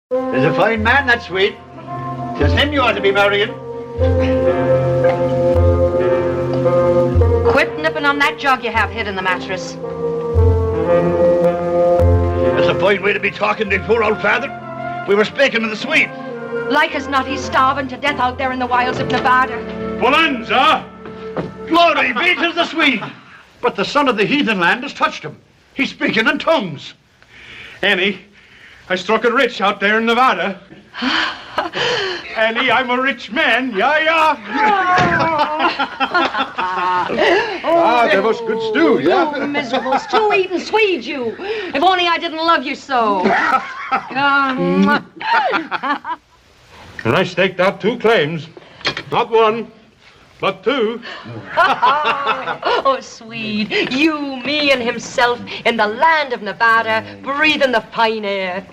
There's a fine man, that Swede. 'Tis him you ought to be marrying. Quit nipping on that jug you have hid in the mattress. That's a fine way to be talking to poor old father. We were speaking of the Swede. Like as not, he's starving to death out there in the wilds of Nevada. Bonanza! Glory be to the Swede! But the son of the heathen land has touched him. He's speaking in tongues. Annie, I struck it rich out there in Nevada. Annie, I'm a rich man. Yeah. That was good stew, yeah? You miserable stew-eating Swede, you. If only I didn't love you so. And I staked out 2 claims. Not 1, but 2. Oh, Swede, you, me, and himself in the land of Nevada, breathing the fine air.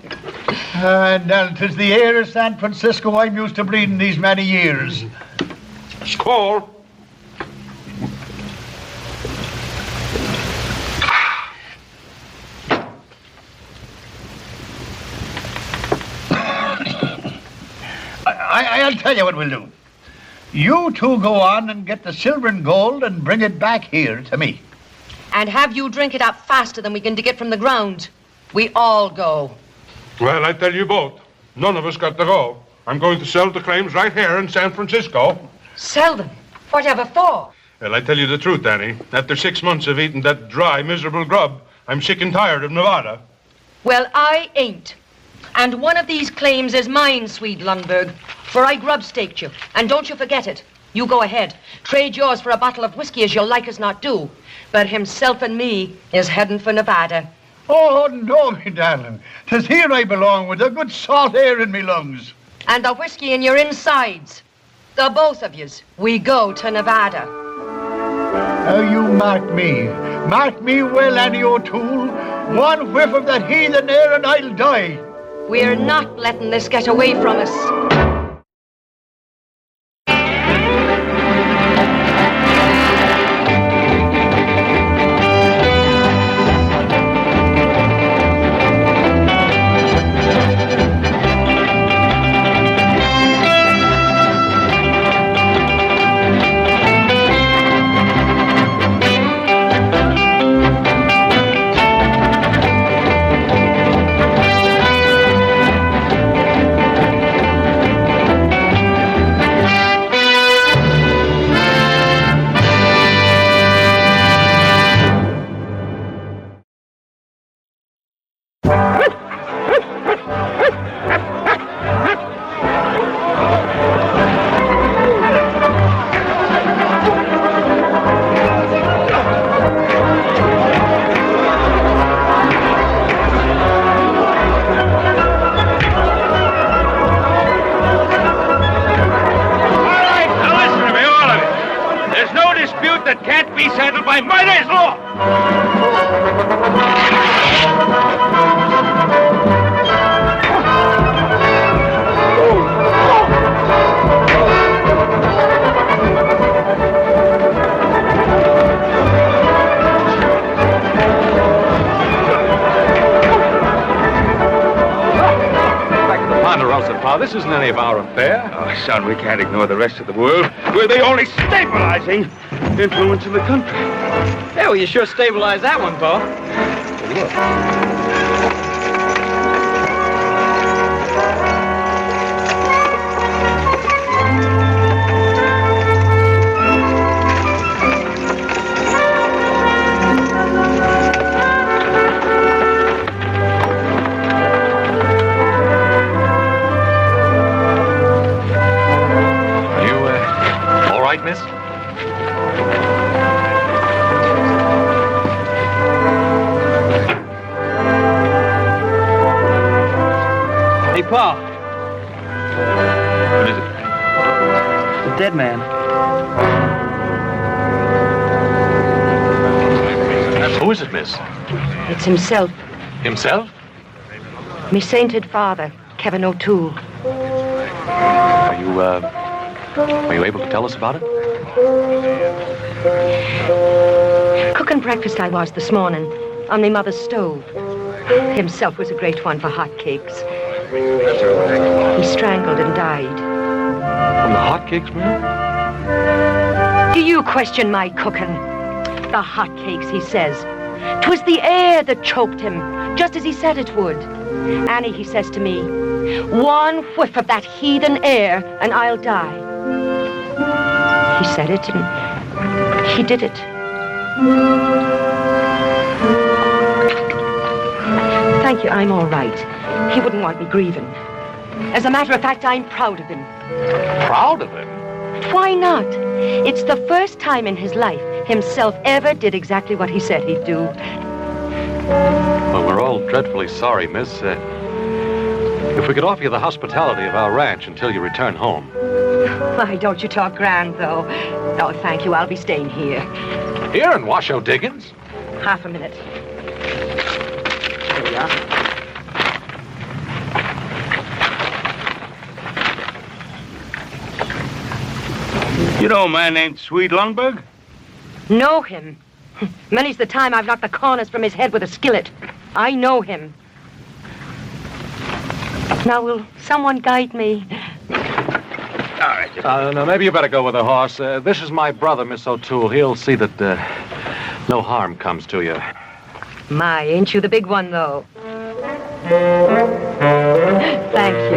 And 'tis the air of San Francisco I'm used to breathing these many years. Squall. I'll tell you what we'll do. You two go on and get the silver and gold and bring it back here to me. And have you drink it up faster than we can dig it from the ground. We all go. Well, I tell you both, none of us got to go. I'm going to sell the claims right here in San Francisco. Sell them? Whatever for? Well, I tell you the truth, Annie. After 6 months of eating that dry, miserable grub, I'm sick and tired of Nevada. Well, I ain't. And one of these claims is mine, Swede Lundberg, for I grub-staked you. And don't you forget it. You go ahead. Trade yours for a bottle of whiskey as you'll like as not do. But himself and me is heading for Nevada. Oh, no, me darling. 'Tis here I belong with the good salt air in me lungs. And the whiskey in your insides. The both of yous. We go to Nevada. Now you mark me. Mark me well, Annie O'Toole. One whiff of that heathen air and I'll die. We're not letting this get away from us. This isn't any of our affair. Oh, son, we can't ignore the rest of the world. We're the only stabilizing influence in the country. Yeah, well, you sure stabilized that one, Paul. Look. Miss? Hey, Paul. What is it? The dead man. Who is it, miss? It's himself. Himself? Me sainted father, Kevin O'Toole. Are you able to tell us about it? Cooking breakfast I was this morning on me mother's stove. Himself was a great one for hot cakes. He strangled and died. From the hotcakes, ma'am? Do you question my cooking? The hotcakes, he says. 'Twas the air that choked him, just as he said it would. Annie, he says to me, one whiff of that heathen air and I'll die. He said it and he did it. Thank you, I'm all right. He wouldn't want me grieving. As a matter of fact, I'm proud of him. Proud of him? Why not? It's the first time in his life himself ever did exactly what he said he'd do. Well, we're all dreadfully sorry, miss. If we could offer you the hospitality of our ranch until you return home. Why, don't you talk grand, though. No, thank you. I'll be staying here. Here in Washoe Diggins? Half a minute. Here we are. You know a man named Swede Lundberg? Know him? Many's the time I've knocked the corners from his head with a skillet. I know him. Now, will someone guide me? All right. No, maybe you better go with the horse. This is my brother, Miss O'Toole. He'll see that no harm comes to you. My, ain't you the big one, though? Thank you.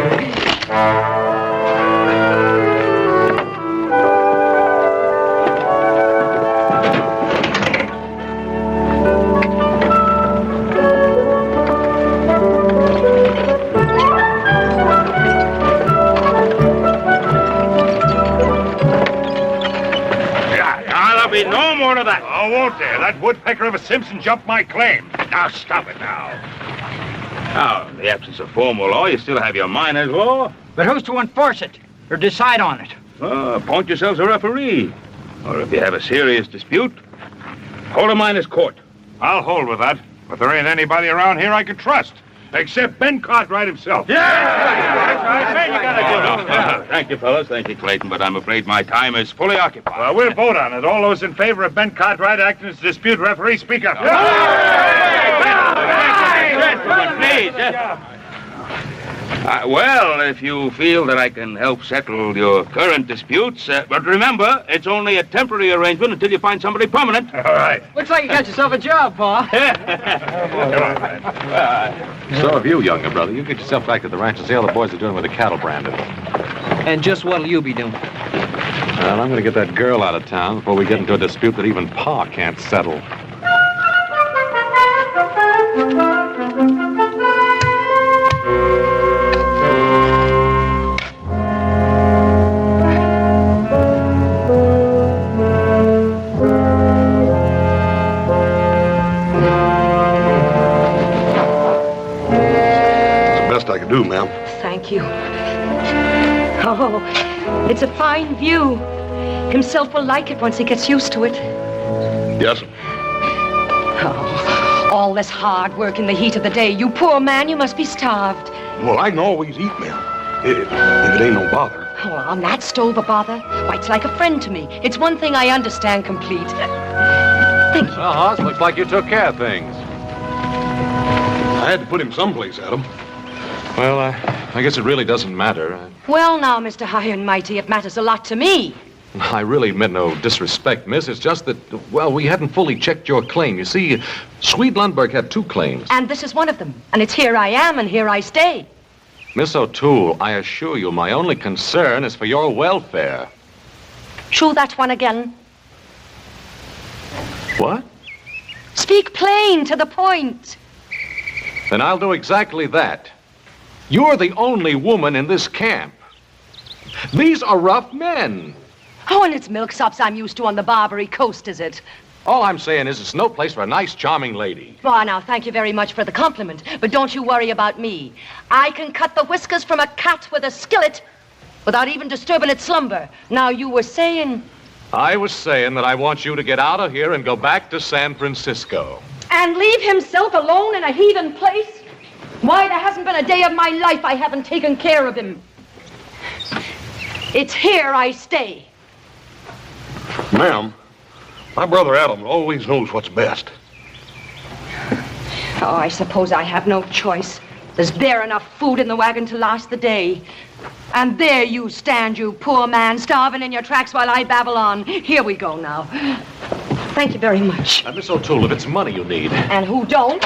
No more of that. Oh, won't there? That woodpecker of a Simpson jumped my claim. Now, stop it now. Now, in the absence of formal law, you still have your miner's law. But who's to enforce it or decide on it? Appoint yourselves a referee. Or if you have a serious dispute, hold a miner's court. I'll hold with that. But there ain't anybody around here I can trust. Except Ben Cartwright himself. Thank you, fellas. Thank you, Clayton. But I'm afraid my time is fully occupied. Well, we'll vote on it. All those in favor of Ben Cartwright acting as dispute referee, speak up. Gentlemen, please. Well, if you feel that I can help settle your current disputes, but remember, it's only a temporary arrangement until you find somebody permanent. All right. Looks like you got yourself a job, Pa. So have you, younger brother. You get yourself back to the ranch and see how the boys are doing with the cattle branding. And just what'll you be doing? Well, I'm going to get that girl out of town before we get into a dispute that even Pa can't settle. I can do, ma'am. Thank you. Oh, it's a fine view. Himself will like it once he gets used to it. Yes. Oh, all this hard work in the heat of the day. You poor man, you must be starved. Well, I can always eat, ma'am. If it ain't no bother. Oh, on that stove a bother? Why, it's like a friend to me. It's one thing I understand complete. Thank you. Well, Hoss, looks like you took care of things. I had to put him someplace, Adam. Well, I guess it really doesn't matter. Well, now, Mr. High and Mighty, it matters a lot to me. I really meant no disrespect, miss. It's just that, well, we hadn't fully checked your claim. You see, Swede Lundberg had two claims. And this is one of them. And it's here I am and here I stay. Miss O'Toole, I assure you, my only concern is for your welfare. Chew that one again. What? Speak plain, to the point. Then I'll do exactly that. You're the only woman in this camp. These are rough men. Oh, and it's milksops I'm used to on the Barbary Coast, is it? All I'm saying is it's no place for a nice, charming lady. Oh, now, thank you very much for the compliment, but don't you worry about me. I can cut the whiskers from a cat with a skillet without even disturbing its slumber. Now, you were saying... I was saying that I want you to get out of here and go back to San Francisco. And leave himself alone in a heathen place? Why, there hasn't been a day of my life I haven't taken care of him. It's here I stay. Ma'am, my brother Adam always knows what's best. Oh, I suppose I have no choice. There's bare enough food in the wagon to last the day. And there you stand, you poor man, starving in your tracks while I babble on. Here we go now. Thank you very much. Miss O'Toole, if it's money you need. And who don't?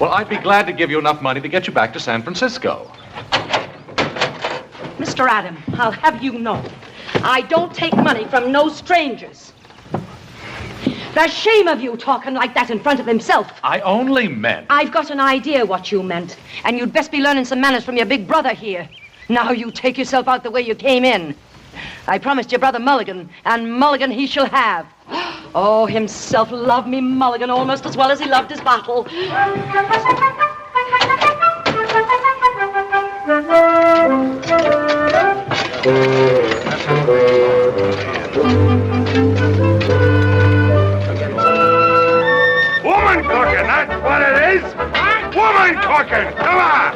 Well, I'd be glad to give you enough money to get you back to San Francisco. Mr. Adam, I'll have you know, I don't take money from no strangers. The shame of you talking like that in front of himself. I only meant... I've got an idea what you meant, and you'd best be learning some manners from your big brother here. Now you take yourself out the way you came in. I promised your brother Mulligan, and Mulligan he shall have. Oh, himself loved me Mulligan almost as well as he loved his bottle. Woman cooking, that's what it is. Woman cooking, come on.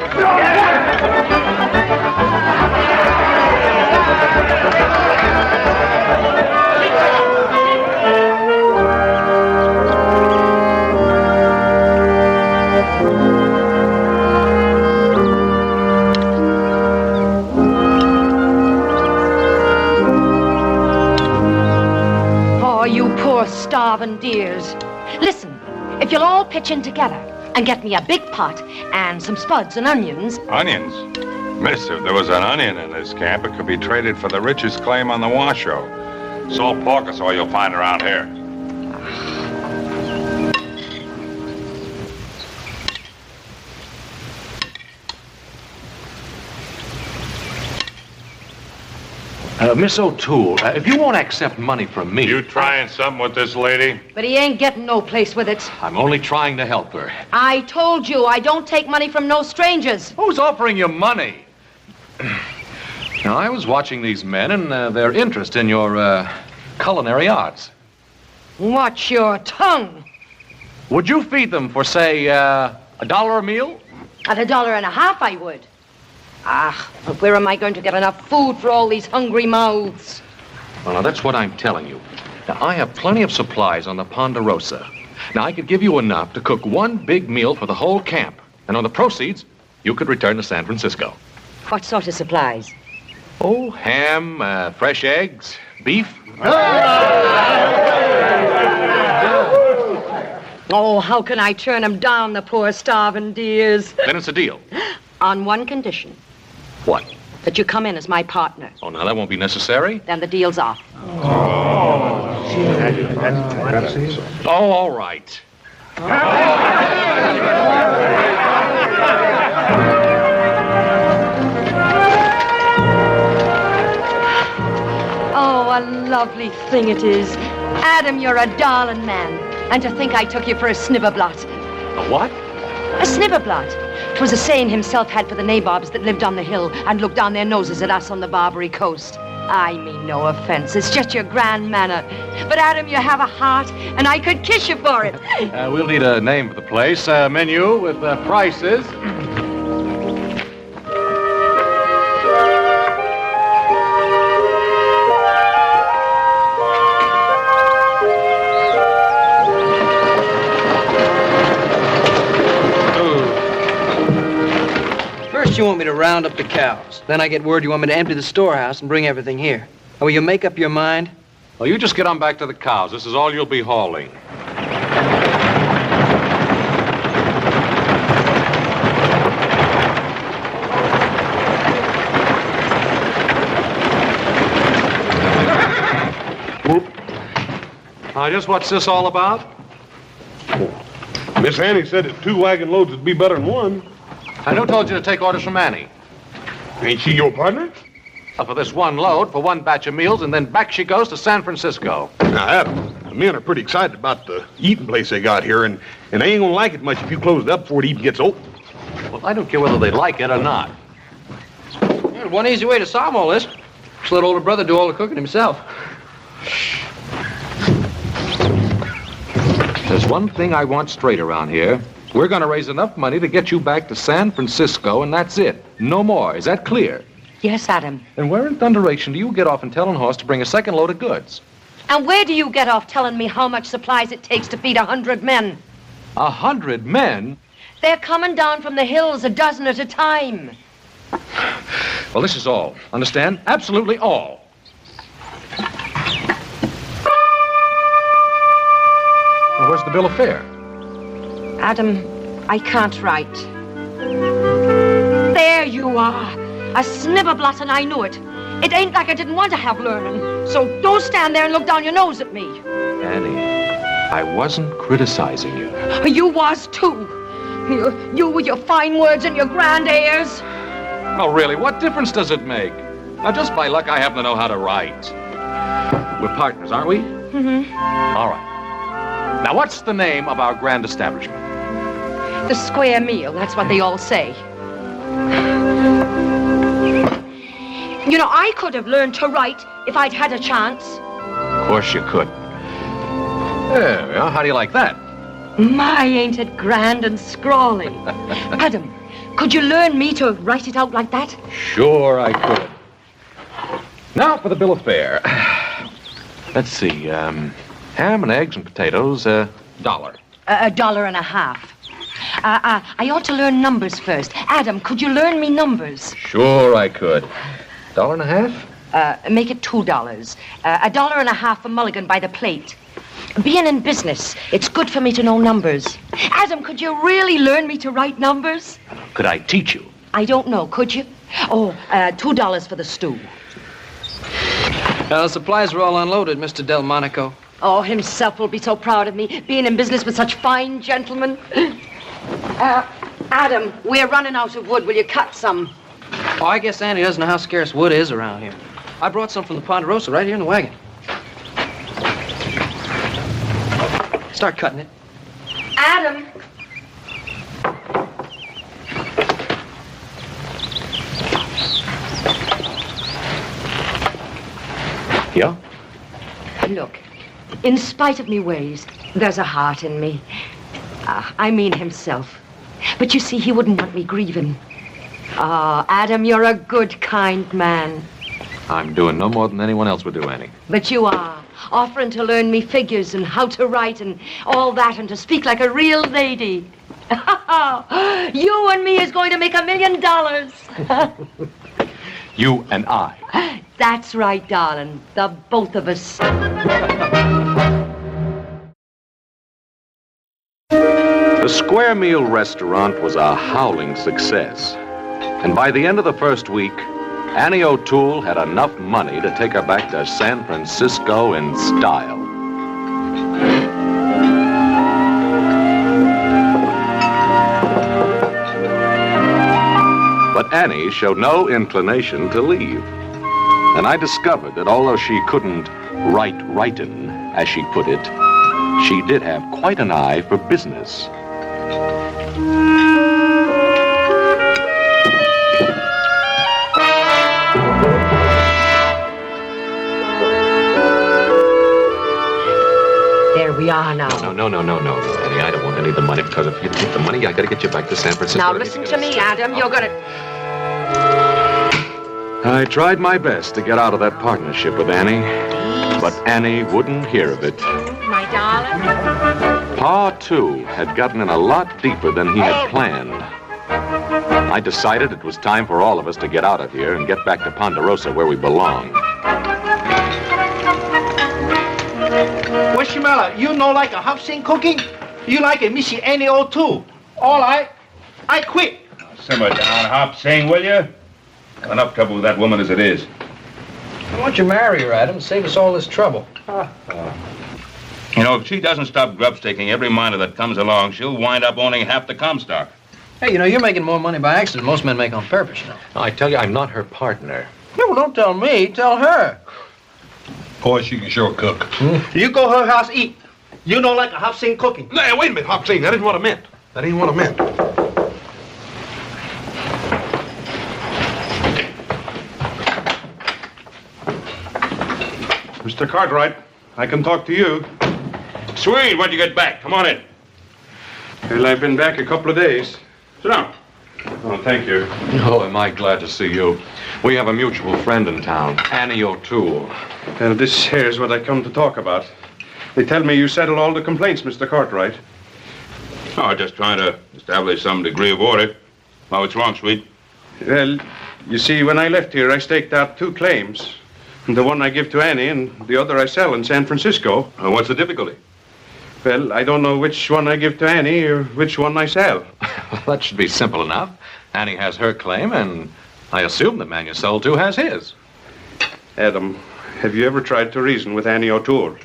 Oh, you poor starving dears. Listen, if you'll all pitch in together and get me a big pot and some spuds and onions. Onions? Miss, if there was an onion in this camp, it could be traded for the richest claim on the Washoe. Salt pork is all you'll find around here. Miss O'Toole, if you won't accept money from me... You trying something with this lady? But he ain't getting no place with it. I'm only trying to help her. I told you I don't take money from no strangers. Who's offering you money? Now, I was watching these men and their interest in your culinary arts. Watch your tongue. Would you feed them for, say, $1 a meal? At $1.50 I would. Ah, but where am I going to get enough food for all these hungry mouths? Well, now, that's what I'm telling you. Now, I have plenty of supplies on the Ponderosa. Now, I could give you enough to cook one big meal for the whole camp. And on the proceeds, you could return to San Francisco. What sort of supplies? Oh, ham, fresh eggs, beef. Oh, how can I turn them down, the poor starving dears? Then it's a deal. On one condition. What? That you come in as my partner. Oh, now, that won't be necessary. Then the deal's off. Oh, all right. Oh, a lovely thing it is. Adam, you're a darling man. And to think I took you for a snibberblot. A what? A snibberblot. 'Twas a saying himself had for the nabobs that lived on the hill and looked down their noses at us on the Barbary coast. I mean no offense. It's just your grand manner. But, Adam, you have a heart, and I could kiss you for it. We'll need a name for the place. Menu with prices. First, you want me to round up the cows. Then I get word you want me to empty the storehouse and bring everything here. Will you make up your mind? Well, you just get on back to the cows. This is all you'll be hauling. Just what's this all about? Miss Annie said that 2 wagon loads would be better than 1. And who told you to take orders from Annie? Ain't she your partner? For this one load, for one batch of meals, and then back she goes to San Francisco. Now, Adam, the men are pretty excited about the eating place they got here, and they ain't gonna like it much if you close it up before it even gets open. Well, I don't care whether they like it or not. Well, one easy way to solve all this. Just let older brother do all the cooking himself. There's one thing I want straight around here. We're going to raise enough money to get you back to San Francisco, and that's it. No more. Is that clear? Yes, Adam. And where in thunderation do you get off and tell an horse to bring a second load of goods? And where do you get off telling me how much supplies it takes to feed 100 men? 100 men? They're coming down from the hills a dozen at a time. Well, this is all. Understand? Absolutely all. Well, where's the bill of fare? Adam, I can't write. There you are. A snibberblot, and I knew it. It ain't like I didn't want to have learning. So don't stand there and look down your nose at me. Annie, I wasn't criticizing you. You was too. You with your fine words and your grand airs. Oh, really, what difference does it make? Now, just by luck, I happen to know how to write. We're partners, aren't we? Mm-hmm. All right. Now, what's the name of our grand establishment? The square meal, that's what they all say. You know, I could have learned to write if I'd had a chance. Of course you could. There we are. How do you like that? My, ain't it grand and scrawly. Adam, could you learn me to write it out like that? Sure I could. Now for the bill of fare. Let's see, ham and eggs and potatoes, $1. $1.50. I ought to learn numbers first. Adam, could you learn me numbers? Sure I could. $1.50? Make it $2. $1.50 for mulligan by the plate. Being in business, it's good for me to know numbers. Adam, could you really learn me to write numbers? Could I teach you? I don't know, could you? Oh, $2 for the stew. The supplies were all unloaded, Mr. Delmonico. Oh, himself will be so proud of me, being in business with such fine gentlemen. Adam, we're running out of wood. Will you cut some? Oh, I guess Annie doesn't know how scarce wood is around here. I brought some from the Ponderosa right here in the wagon. Start cutting it. Adam! Yeah? Look, in spite of me ways, there's a heart in me. I mean himself. But you see, he wouldn't want me grieving. Adam, you're a good, kind man. I'm doing no more than anyone else would do, Annie. But you are, offering to learn me figures and how to write and all that and to speak like a real lady. You and me is going to make $1 million. You and I. That's right, darling. The both of us. The Square Meal restaurant was a howling success. And by the end of the first week, Annie O'Toole had enough money to take her back to San Francisco in style. But Annie showed no inclination to leave. And I discovered that although she couldn't write writin', as she put it, she did have quite an eye for business. There we are now. No, Annie, I don't want any of the money, because if you get the money, I gotta get you back to San Francisco. Now listen to me, Adam. You're gonna... I tried my best to get out of that partnership with Annie, but Annie wouldn't hear of it. My darling. Pa, too, had gotten in a lot deeper than he had planned. I decided it was time for all of us to get out of here and get back to Ponderosa where we belong. Well, Shimella, you know like a hop-sing cooking? You like a Missy Annie O'Toole. All right, I quit. Simmer down, Hop, sing, will you? Got enough trouble with that woman as it is. Why don't you marry her, Adam? Save us all this trouble. You know, if she doesn't stop grub-staking every miner that comes along, she'll wind up owning half the Comstock. Hey, you know, you're making more money by accident than most men make on purpose, you know. I tell you, I'm not her partner. No, don't tell me. Tell her. Boy, she can sure cook. You go her house, eat. You know like a hop-sing cooking. Now, wait a minute, Hop Sing. That isn't what I meant. That ain't what I meant. Mr. Cartwright, I can talk to you. Sweet, when'd you get back? Come on in. Well, I've been back a couple of days. Sit down. Oh, thank you. Oh, am I glad to see you. We have a mutual friend in town, Annie O'Toole. Well, this here's what I come to talk about. They tell me you settled all the complaints, Mr. Cartwright. Oh, just trying to establish some degree of order. Oh, what's wrong, Sweet? Well, you see, when I left here, I staked out 2 claims. The one I give to Annie and the other I sell in San Francisco. What's the difficulty? Well, I don't know which one I give to Annie or which one I sell. Well, that should be simple enough. Annie has her claim, and I assume the man you sold to has his. Adam, have you ever tried to reason with Annie O'Toole?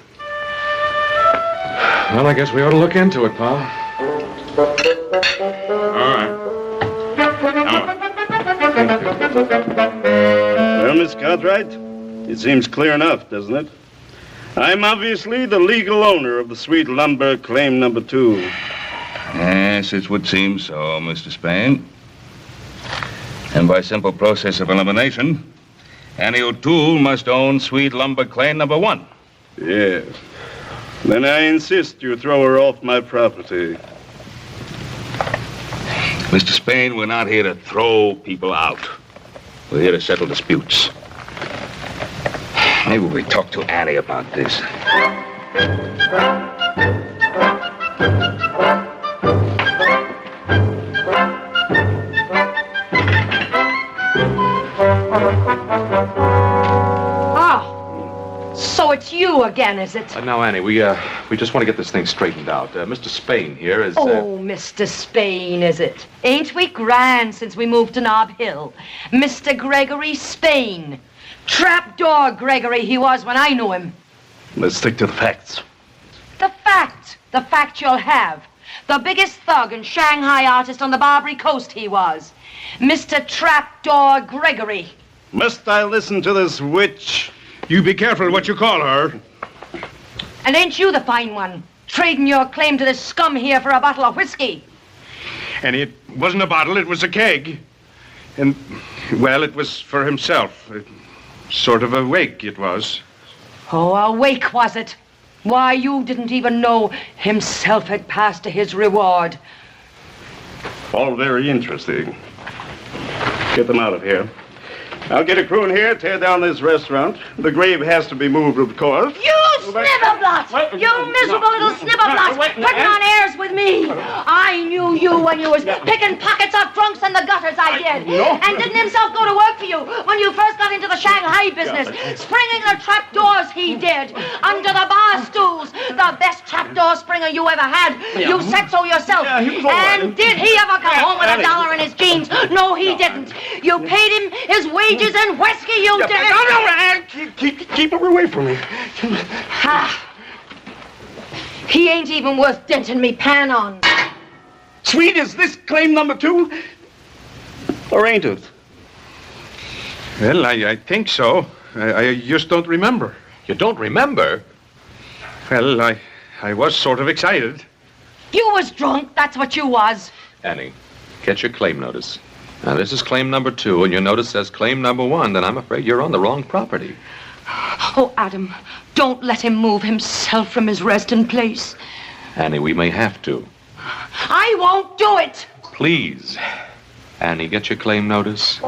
Well, I guess we ought to look into it, pal. All right. Well, Miss Cartwright, it seems clear enough, doesn't it? I'm obviously the legal owner of the Sweet Lumber Claim Number 2. Yes, it would seem so, Mr. Spain. And by simple process of elimination, Annie O'Toole must own Sweet Lumber Claim Number 1. Yes. Then I insist you throw her off my property. Mr. Spain, we're not here to throw people out. We're here to settle disputes. Maybe we talk to Annie about this. Oh, so it's you again, is it? Now, Annie, we just want to get this thing straightened out. Mr. Spain here is... Oh, Mr. Spain, is it? Ain't we grand since we moved to Nob Hill? Mr. Gregory Spain. Trapdoor Gregory he was when I knew him. Let's stick to the facts. The fact you'll have. The biggest thug and Shanghai artist on the Barbary Coast he was. Mr. Trapdoor Gregory. Must I listen to this witch? You be careful what you call her. And ain't you the fine one, trading your claim to this scum here for a bottle of whiskey? And it wasn't a bottle, it was a keg. And, well, it was for himself. Sort of a wake, it was. Oh, a wake, was it? Why, you didn't even know himself had passed to his reward. All very interesting. Get them out of here. I'll get a crew in here, tear down this restaurant. The grave has to be moved, of course. You snibberblot! You miserable little snibberblot! Putting on airs with me! I knew you when you was picking pockets off drunks in the gutters, I did. And didn't himself go to work for you when you first got into the Shanghai business? Springing the trapdoors he did, under the bar stools. The best trapdoor springer you ever had. You said so yourself. And did he ever come home with $1 in his jeans? No, he didn't. You paid him his wages and whiskey, you did. Keep her away from me. Ha! He ain't even worth denting me pan on. Sweet, is this claim number 2? Or ain't it? Well, I think so. I just don't remember. You don't remember? Well, I was sort of excited. You was drunk, that's what you was. Annie, get your claim notice. Now, this is claim number 2, and your notice says claim number 1, then I'm afraid you're on the wrong property. Oh, Adam, don't let him move himself from his resting place. Annie, we may have to. I won't do it. Please. Annie, get your claim notice.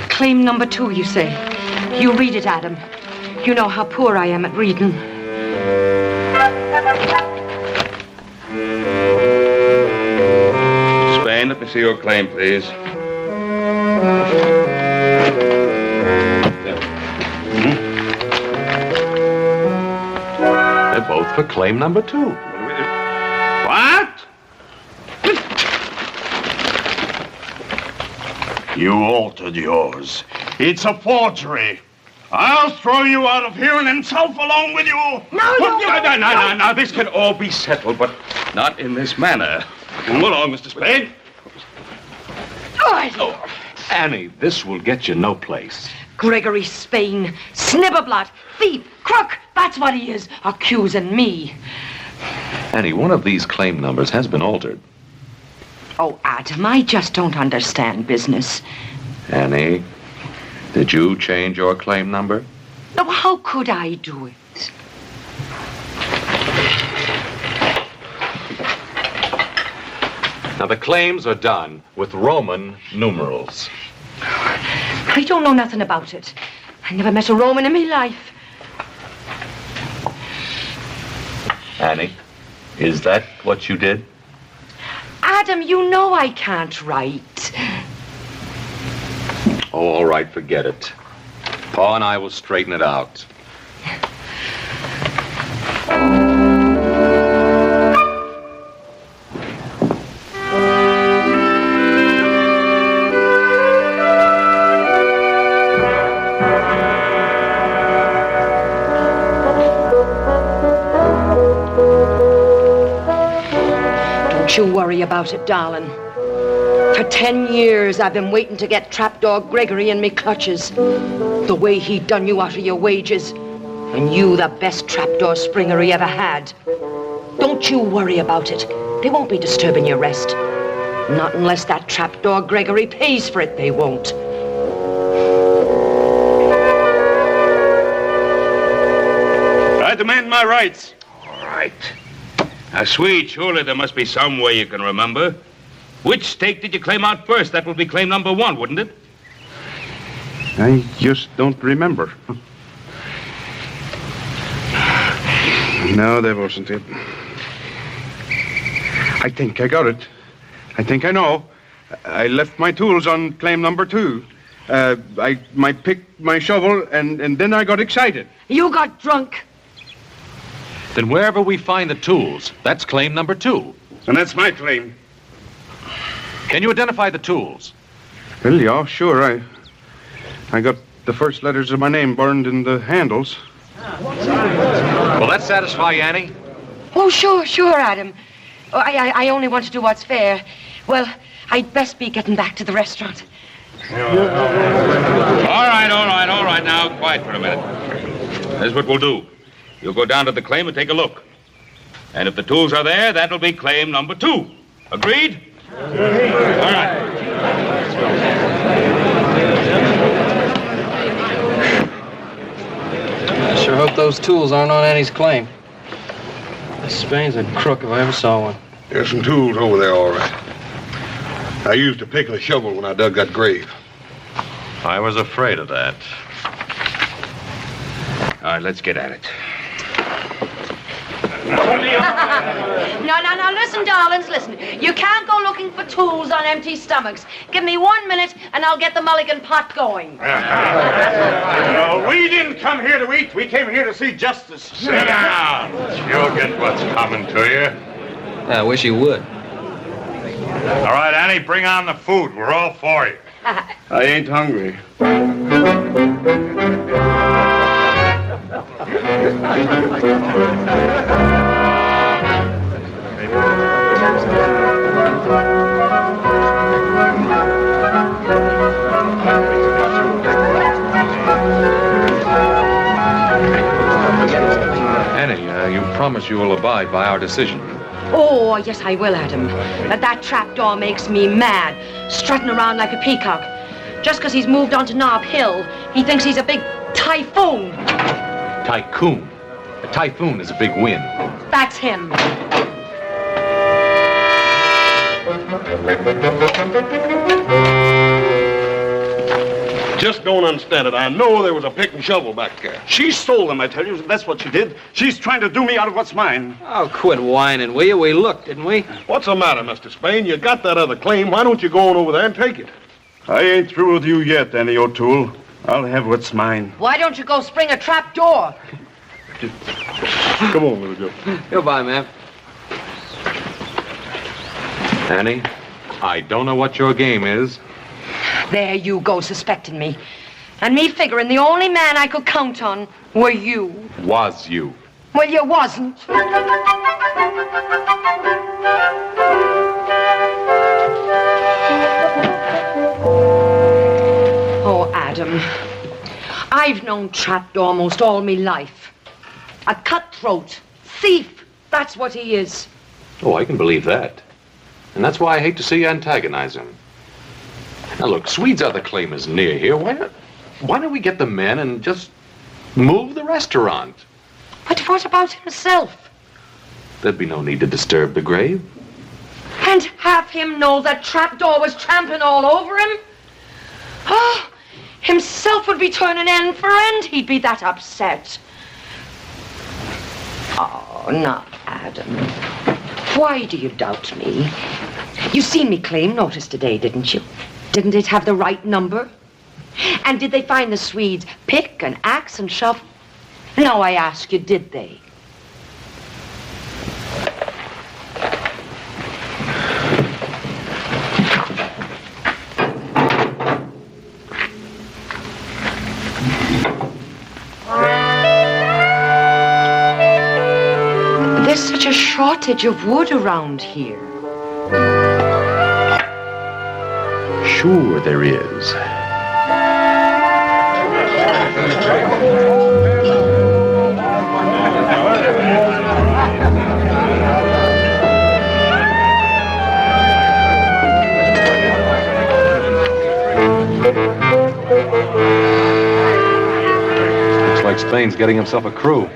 Claim number 2, you say. You read it, Adam. You know how poor I am at reading. Spain, let me see your claim, please. They're both for claim number 2. What? You altered yours. It's a forgery. I'll throw you out of here and himself along with you. No, this can all be settled, but not in this manner. Come along, Mr. Spade. Oh, Annie, this will get you no place. Gregory Spain, snibberblot, thief, crook, that's what he is, accusing me. Annie, one of these claim numbers has been altered. Oh, Adam, I just don't understand business. Annie, did you change your claim number? No, how could I do it? Now, the claims are done with Roman numerals. I don't know nothing about it. I never met a Roman in my life. Annie, is that what you did? Adam, you know I can't write. Oh, all right, forget it. Pa and I will straighten it out. Don't you worry about it, darling. For 10 years, I've been waiting to get Trapdoor Gregory in me clutches. The way he done you out of your wages. And you the best trapdoor springer he ever had. Don't you worry about it. They won't be disturbing your rest. Not unless that Trapdoor Gregory pays for it, they won't. I demand my rights. All right. Now, Swede, surely there must be some way you can remember. Which stake did you claim out first? That would be claim number 1, wouldn't it? I just don't remember. No, that wasn't it. I think I got it. I think I know. I left my tools on claim number 2. I picked my shovel, and then I got excited. You got drunk. Then wherever we find the tools, that's claim number 2. And that's my claim. Can you identify the tools? Well, yeah, sure. I got the first letters of my name burned in the handles. Will that satisfy you, Annie? Oh, sure, Adam. Oh, I only want to do what's fair. Well, I'd best be getting back to the restaurant. All right. Now, quiet for a minute. Here's what we'll do. You'll go down to the claim and take a look. And if the tools are there, that'll be claim number 2. Agreed? All right. I sure hope those tools aren't on Annie's claim. This Spain's a crook if I ever saw one. There's some tools over there, all right. I used a pick and a shovel when I dug that grave. I was afraid of that. All right, let's get at it. No, listen, darlings, listen. You can't go looking for tools on empty stomachs. Give me 1 minute, and I'll get the mulligan pot going. No, we didn't come here to eat. We came here to see justice. Sit down. You'll get what's coming to you. I wish you would. All right, Annie, bring on the food. We're all for you. I ain't hungry. Annie, you promise you will abide by our decision. Oh, yes, I will, Adam. That trapdoor makes me mad, strutting around like a peacock. Just because he's moved on to Nob Hill, he thinks he's a big typhoon. Tycoon. A typhoon is a big wind. That's him. Just don't understand it. I know there was a pick and shovel back there. She stole them, I tell you. That's what she did. She's trying to do me out of what's mine. Oh, quit whining, will you? We looked, didn't we? What's the matter, Mr. Spain? You got that other claim. Why don't you go on over there and take it? I ain't through with you yet, Annie O'Toole. I'll have what's mine. Why don't you go spring a trapdoor? Come on, little Joe. Goodbye, ma'am. Annie, I don't know what your game is. There you go, suspecting me. And me figuring the only man I could count on were you. Was you. Well, you wasn't. Oh, Adam. I've known Trapdoor almost all me life. A cutthroat, thief, that's what he is. Oh, I can believe that. And that's why I hate to see you antagonize him. Now, look, Swede's other claim is near here. Why don't we get the men and just move the restaurant? But what about himself? There'd be no need to disturb the grave. And have him know that trapdoor was trampling all over him? Oh, himself would be turning end for end. He'd be that upset. Oh, now, Adam, why do you doubt me? You seen me claim notice today, didn't you? Didn't it have the right number? And did they find the Swedes pick and axe and shovel? Now I ask you, did they? There's such a shortage of wood around here. Sure there is. Looks like Spain's getting himself a crew.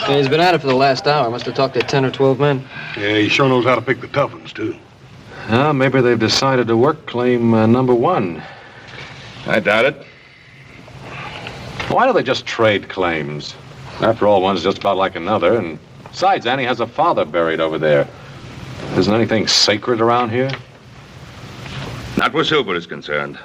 Yeah, he's been at it for the last hour. Must have talked to 10 or 12 men. Yeah, he sure knows how to pick the tough ones, too. Maybe they've decided to work claim number 1. I doubt it. Why don't they just trade claims? After all, one's just about like another, and besides, Annie has a father buried over there. Isn't anything sacred around here? Not where silver is concerned.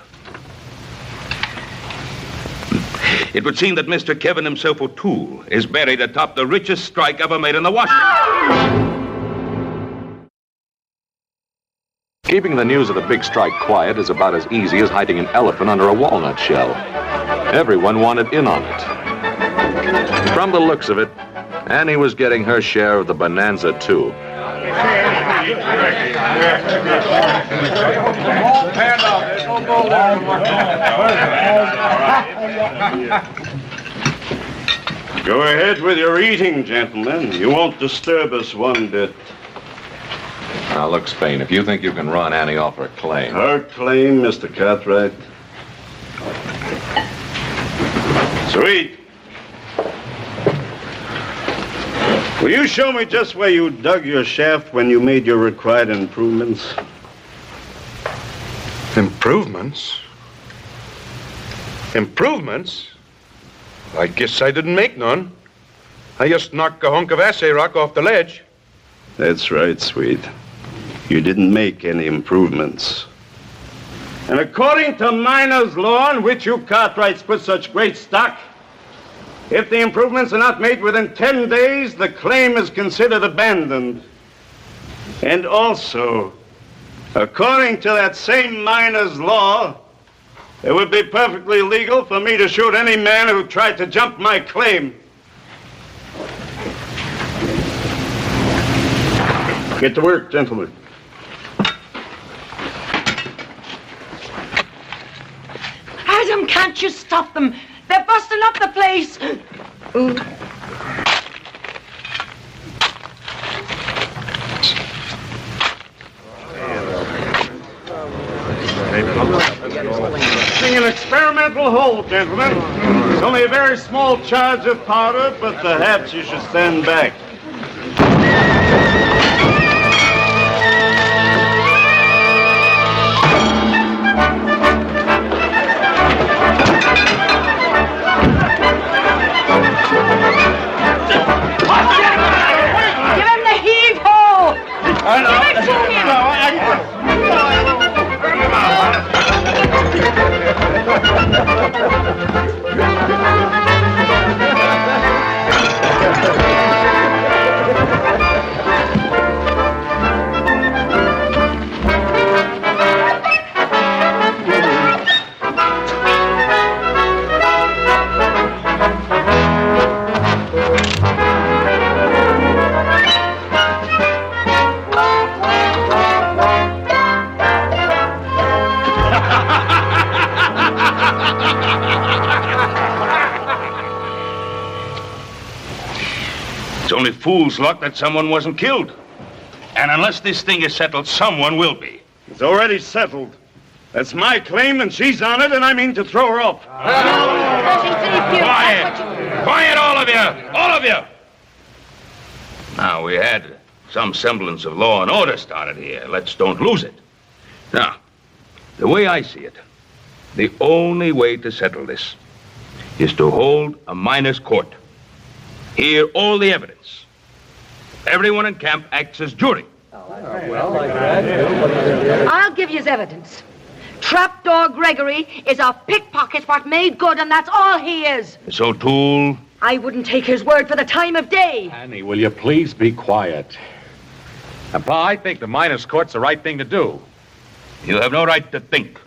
It would seem that Mr. Kevin himself, O'Toole, is buried atop the richest strike ever made in the Washington. Keeping the news of the big strike quiet is about as easy as hiding an elephant under a walnut shell. Everyone wanted in on it. From the looks of it, Annie was getting her share of the Bonanza, too. Go ahead with your eating, gentlemen. You won't disturb us one bit. Now, look, Spain, if you think you can run Annie off her claim... Her claim, Mr. Cartwright? Sweet. Will you show me just where you dug your shaft when you made your required improvements? Improvements? Improvements? I guess I didn't make none. I just knocked a hunk of assay rock off the ledge. That's right, Sweet. You didn't make any improvements. And according to miner's law, on which you Cartwrights put such great stock, if the improvements are not made within 10 days, the claim is considered abandoned. And also, according to that same miner's law, it would be perfectly legal for me to shoot any man who tried to jump my claim. Get to work, gentlemen. Adam, can't you stop them? They're busting up the place. Ooh. Using an experimental hole, gentlemen. It's only a very small charge of powder, but perhaps you should stand back. Give him the heave-ho! Give it to him! It's only fool's luck that someone wasn't killed. And unless this thing is settled, someone will be. It's already settled. That's my claim, and she's on it, and I mean to throw her off. Quiet! Quiet, all of you! All of you! Now, we had some semblance of law and order started here. Let's don't lose it. Now, the way I see it, the only way to settle this is to hold a miners' court. Hear all the evidence. Everyone in camp acts as jury. I'll give you evidence. Trapdoor Gregory is a pickpocket what made good, and that's all he is. Miss O'Toole. I wouldn't take his word for the time of day. Annie, will you please be quiet? And, Pa, I think the miners' court's the right thing to do. You have no right to think.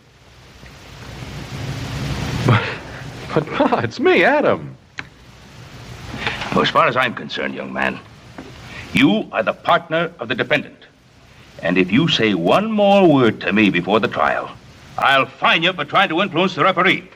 But, Pa, it's me, Adam. Well, as far as I'm concerned, young man, you are the partner of the defendant. And if you say one more word to me before the trial, I'll fine you for trying to influence the referee.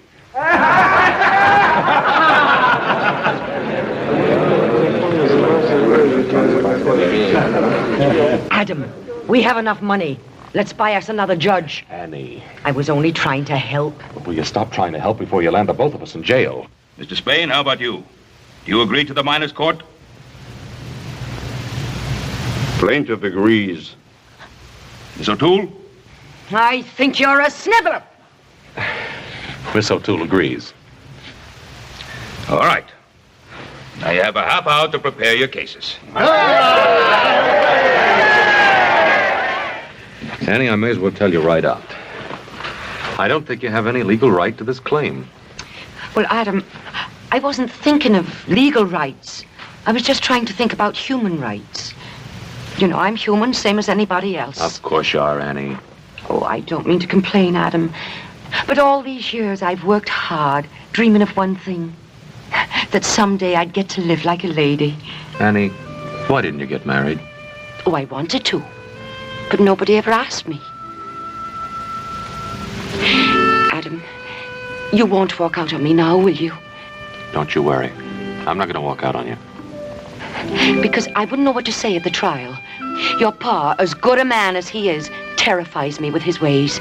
Adam, we have enough money. Let's buy us another judge. Annie. I was only trying to help. Will you stop trying to help before you land the both of us in jail? Mr. Spain, how about you? Do you agree to the miners' court? Plaintiff agrees. Miss O'Toole? I think you're a sniveler. Miss O'Toole agrees. All right. Now you have a half hour to prepare your cases. Annie, I may as well tell you right out. I don't think you have any legal right to this claim. Well, Adam, I wasn't thinking of legal rights. I was just trying to think about human rights. You know, I'm human, same as anybody else. Of course you are, Annie. Oh, I don't mean to complain, Adam. But all these years I've worked hard, dreaming of one thing. That someday I'd get to live like a lady. Annie, why didn't you get married? Oh, I wanted to. But nobody ever asked me. Adam, you won't walk out on me now, will you? Don't you worry. I'm not going to walk out on you. Because I wouldn't know what to say at the trial. Your pa, as good a man as he is, terrifies me with his ways.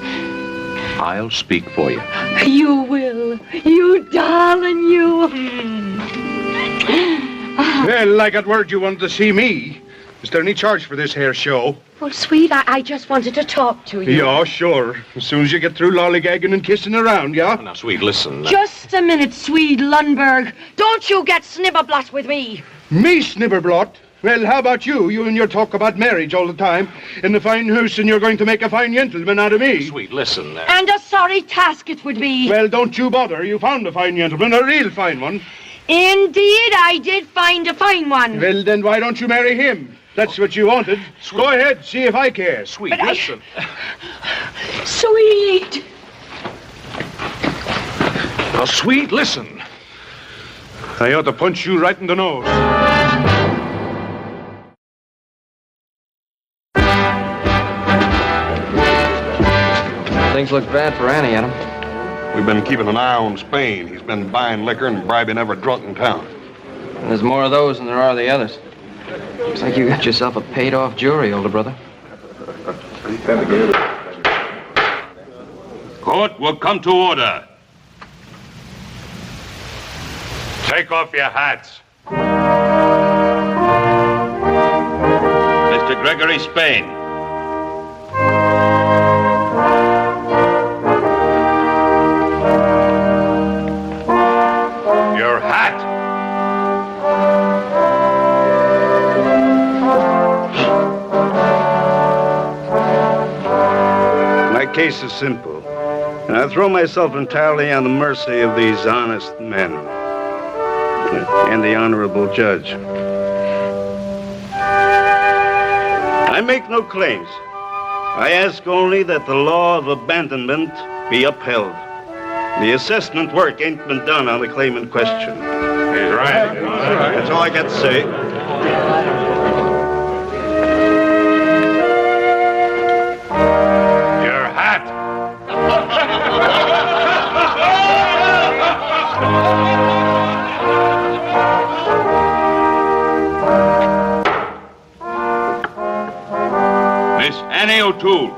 I'll speak for you. You will. You darling, you. Well, I got word you wanted to see me. Is there any charge for this here show? Well, sweet, I just wanted to talk to you. Yeah, sure. As soon as you get through lollygagging and kissing around, yeah? Now, sweet, listen. Just a minute, Swede Lundberg. Don't you get snibberblot with me. Me, Snibberblot? Well, how about you? You and your talk about marriage all the time. In the fine house, and you're going to make a fine gentleman out of me. Sweet, listen. And a sorry task it would be. Well, don't you bother. You found a fine gentleman, a real fine one. Indeed, I did find a fine one. Well, then why don't you marry him? That's what you wanted. Sweet. Go ahead, see if I care. Sweet, but listen. Sweet. Now, sweet, listen. I ought to punch you right in the nose. Things look bad for Annie, Adam. We've been keeping an eye on Spain. He's been buying liquor and bribing every drunk in town. And there's more of those than there are the others. Looks like you got yourself a paid-off jury, older brother. Court will come to order. Take off your hats. Mr. Gregory Spain. Your hat. My case is simple, and I throw myself entirely on the mercy of these honest men and the honorable judge. I make no claims. I ask only that the law of abandonment be upheld. The assessment work ain't been done on the claim in question. He's right. That's all I got to say. Your hat. Miss Annie O'Toole.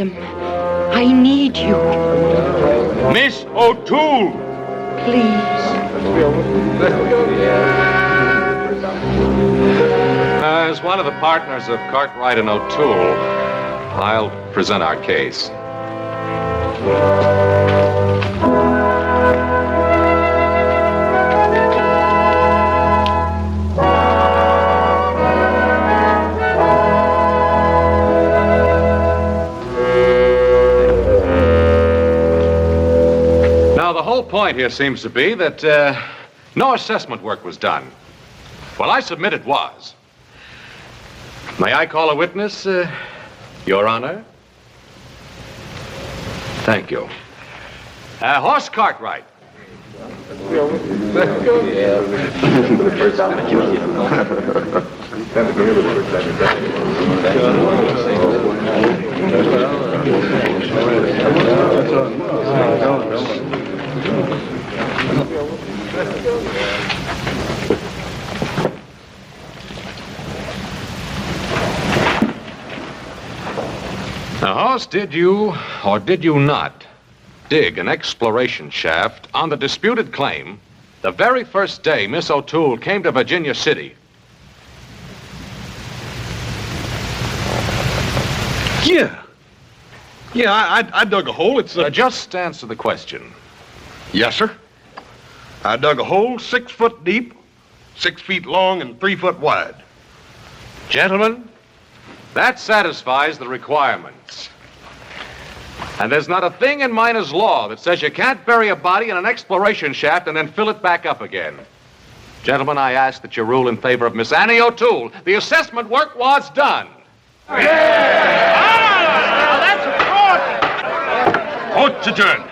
Adam, I need you. Miss O'Toole! Please. As one of the partners of Cartwright and O'Toole, I'll present our case. Now, the whole point here seems to be that no assessment work was done. Well, I submit it was. May I call a witness, Your Honor? Thank you. Horse Cartwright. Now, Hoss, did you, or did you not, dig an exploration shaft on the disputed claim the very first day Miss O'Toole came to Virginia City? Yeah. Yeah, I dug a hole. It's just answer the question. Yes, sir. I dug a hole 6 foot deep, 6 feet long, and 3 foot wide. Gentlemen, that satisfies the requirements. And there's not a thing in miner's law that says you can't bury a body in an exploration shaft and then fill it back up again. Gentlemen, I ask that you rule in favor of Miss Annie O'Toole. The assessment work was done. Court's adjourned.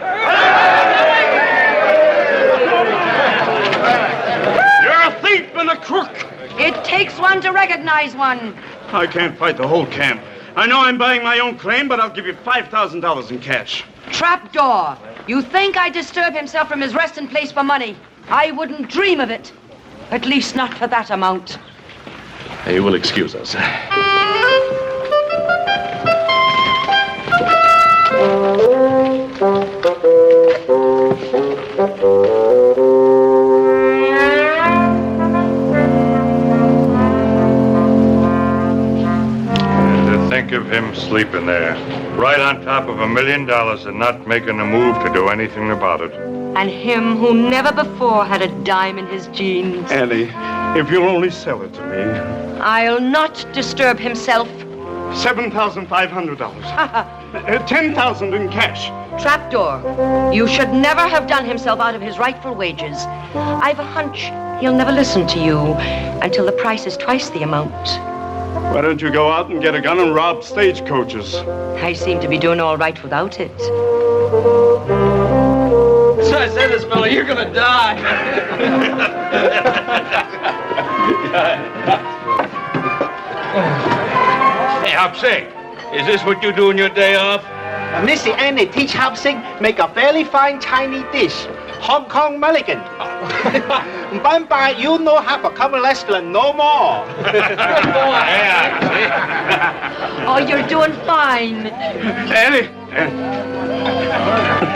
You're a thief and a crook. It takes one to recognize one. I can't fight the whole camp. I know I'm buying my own claim, but I'll give you $5,000 in cash. Trapdoor. You think I disturb himself from his resting place for money? I wouldn't dream of it. At least not for that amount. You will excuse us. Think of him sleeping there, right on top of $1 million and not making a move to do anything about it. And him who never before had a dime in his jeans. Annie, if you'll only sell it to me. I'll not disturb himself. $7,500. $10,000 in cash. Trapdoor. You should never have done himself out of his rightful wages. I've a hunch he'll never listen to you until the price is twice the amount. Why don't you go out and get a gun and rob stagecoaches? I seem to be doing all right without it. So I said this fella, you're gonna die. Hey, Hopsing, is this what you do on your day off? Missy Annie teach Hopsing make a very fine Chinese dish. Hong Kong Mulligan. Bye, you know have a cover restaurant no more. Oh, you're doing fine. Annie,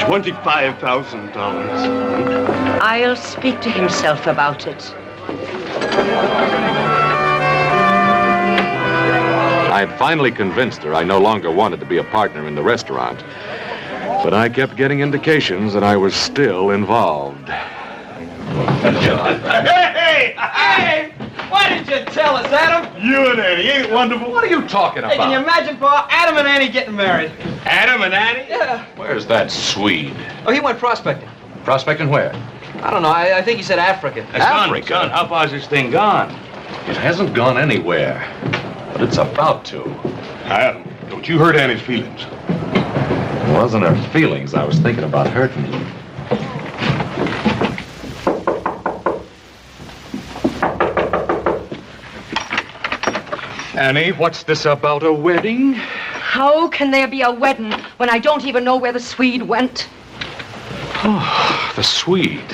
$25,000. I'll speak to himself about it. I had finally convinced her I no longer wanted to be a partner in the restaurant. But I kept getting indications that I was still involved. Hey! Why didn't you tell us, Adam? You and Annie, ain't it wonderful? What are you talking Hey, can you imagine, Pa, Adam and Annie getting married? Adam and Annie? Yeah. Where's that Swede? Oh, he went prospecting. Prospecting where? I don't know. I think he said Africa. It's gone. How far's this thing gone? It hasn't gone anywhere, but it's about to. Adam, don't you hurt Annie's feelings. It wasn't her feelings I was thinking about hurting. Annie, what's this about a wedding? How can there be a wedding when I don't even know where the Swede went? Oh, the Swede.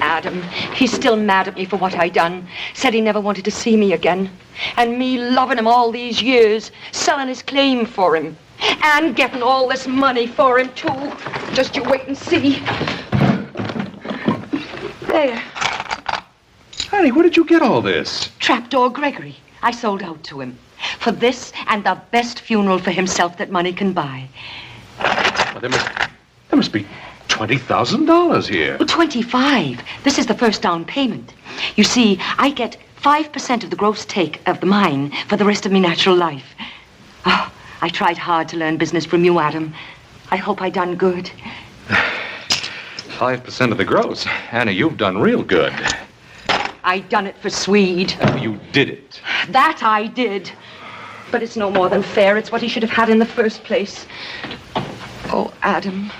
Adam, he's still mad at me for what I done. Said he never wanted to see me again. And me loving him all these years, selling his claim for him. And getting all this money for him, too. Just you wait and see. There. Annie, where did you get all this? Trapdoor Gregory. I sold out to him. For this and the best funeral for himself that money can buy. Well, there must be $20,000 here. Well, 25. This is the first down payment. You see, I get 5% of the gross take of the mine for the rest of me natural life. Oh, I tried hard to learn business from you, Adam. I hope I done good. 5% of the gross. Annie, you've done real good. I done it for Swede. You did it. That I did. But it's no more than fair. It's what he should have had in the first place. Oh, Adam.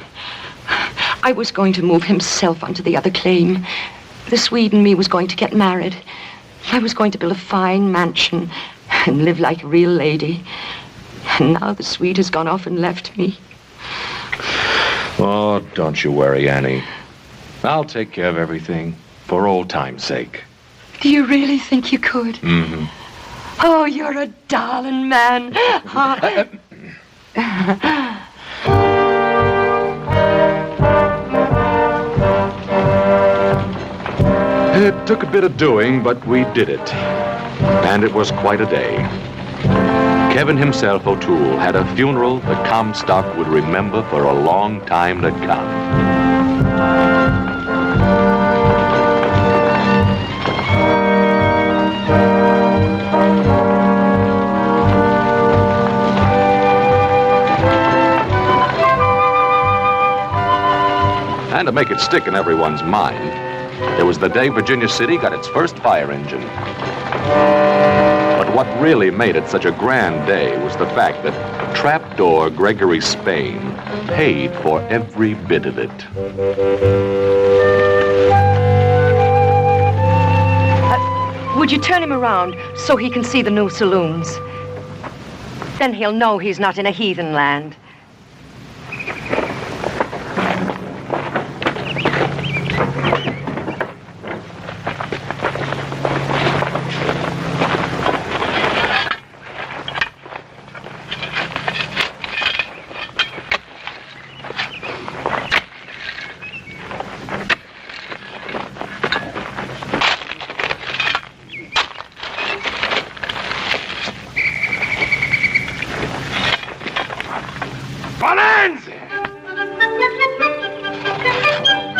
I was going to move himself onto the other claim. The Swede and me was going to get married. I was going to build a fine mansion and live like a real lady. And now the Swede has gone off and left me. Oh, don't you worry, Annie. I'll take care of everything for old time's sake. Do you really think you could? Mm-hmm. Oh, you're a darling man. It took a bit of doing, but we did it. And it was quite a day. Kevin himself, O'Toole, had a funeral the Comstock would remember for a long time to come. And to make it stick in everyone's mind, there was the day Virginia City got its first fire engine. But what really made it such a grand day was the fact that Trapdoor Gregory Spain paid for every bit of it. Would you turn him around so he can see the new saloons? Then he'll know he's not in a heathen land. Bonanza!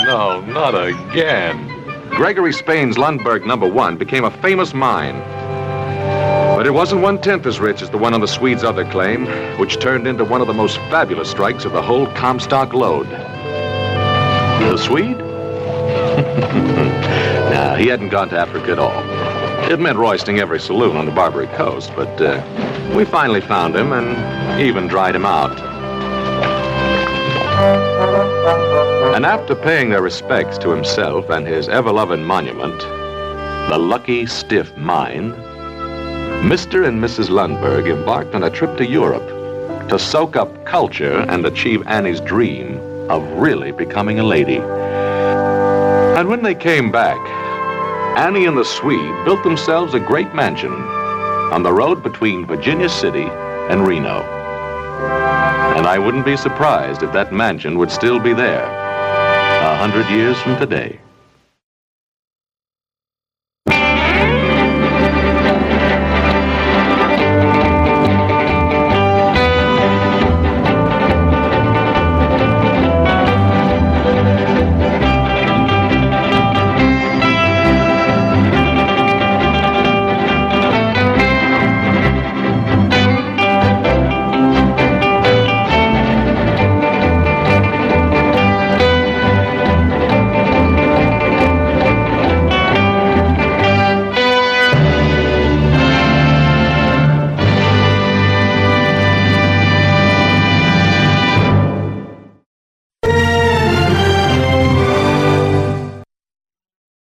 No, not again. Gregory Spain's Lundberg No. 1 became a famous mine. But it wasn't 1/10 as rich as the one on the Swede's other claim, which turned into one of the most fabulous strikes of the whole Comstock load. The Swede? Nah, he hadn't gone to Africa at all. It meant roisting every saloon on the Barbary Coast, but we finally found him and even dried him out. And after paying their respects to himself and his ever-loving monument, the Lucky Stiff Mine, Mr. and Mrs. Lundberg embarked on a trip to Europe to soak up culture and achieve Annie's dream of really becoming a lady. And when they came back, Annie and the Swede built themselves a great mansion on the road between Virginia City and Reno. And I wouldn't be surprised if that mansion would still be there 100 years from today.